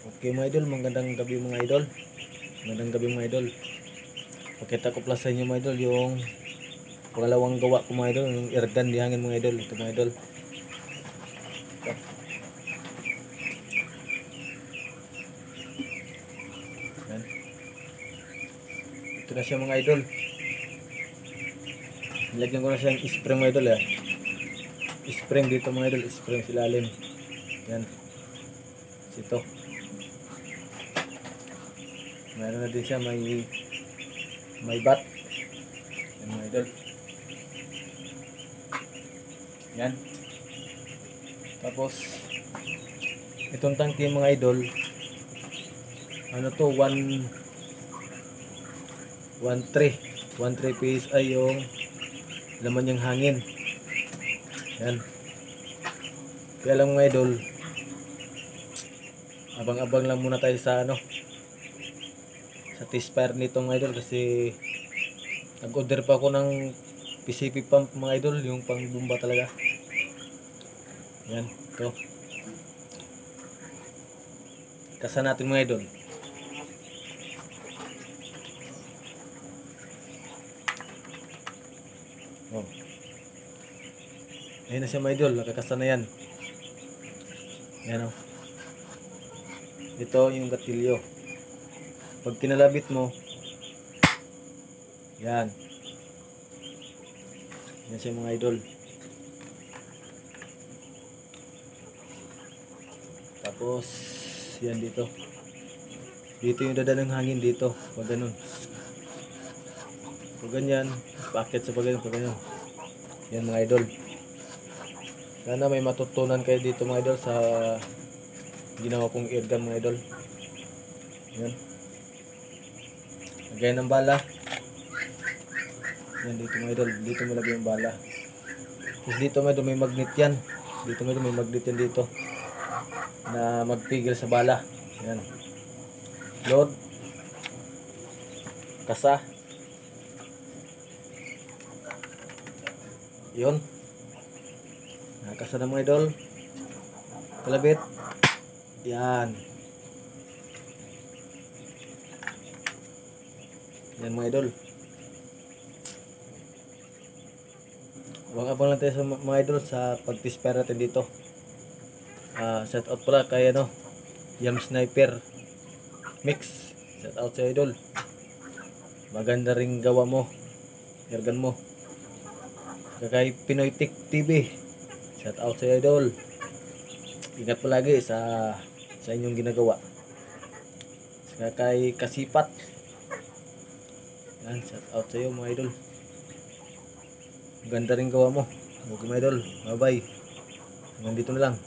Okay mga idol, magandang gabi mga idol. Magandang gabi mga idol. Pakita ko pala sa inyo mga idol yung pangalawang gawa ko mga idol, yung airgun di hangin mga idol. Ito mga idol. Ito. Yan. Ito na siya mga idol. Nilagyan ko na siya yung spring mga idol. Spring dito mga idol, spring sa ilalim. Yan. Ito. Meron na din siya may bat. Yan mga idol. Yan. Tapos itong tangke mga idol, ano to, 1.3 PSI yung laman niyang hangin. Yan. Kaya lang mga idol, abang-abang lang muna tayo sa sa T-Spire nito mga idol, kasi nag-order pa ako ng PCP pump mga idol, yung pang bomba talaga. Yan, ito. Kasa natin mga idol. Oh. Ayun na siya mga idol, nakakasa na yan. Yan o. Ito yung gatilyo. Pag kinalabit mo, yan. Yan siya mga idol. Tapos, yan dito. Dito yung dada ng hangin dito. Pag ganun. Pag ganyan, packet sa pag ganun. Yan mga idol. Sana may matutunan kayo dito mga idol sa ginawa kong airgun mga idol. Yan. Lagay ng bala. Yan dito mga idol. Dito malagay yung bala. Tapos dito mga idol may magnet yan. Dito mga idol may magnet yan dito. Na magpigil sa bala. Yan. Load. Kasa. Yun. Nakasa na mga idol. Kalabit. Yan. Yan mga idol. Abang-abang lang tayo sa mga idol sa pag-T-Spire natin dito. Shout out pala kay Yam Sniper Mix. Shout out sa idol. Maganda ring gawa mo. Airgun mo. Kay Pinoy Tech TV. Shout out sa idol. Ingat palagi sa inyong ginagawa. Kay Kasipat. Yan, shout out sa iyo mga idol. Ganda rin gawa mo. Okay mga idol. Bye bye. Hanggang dito na lang.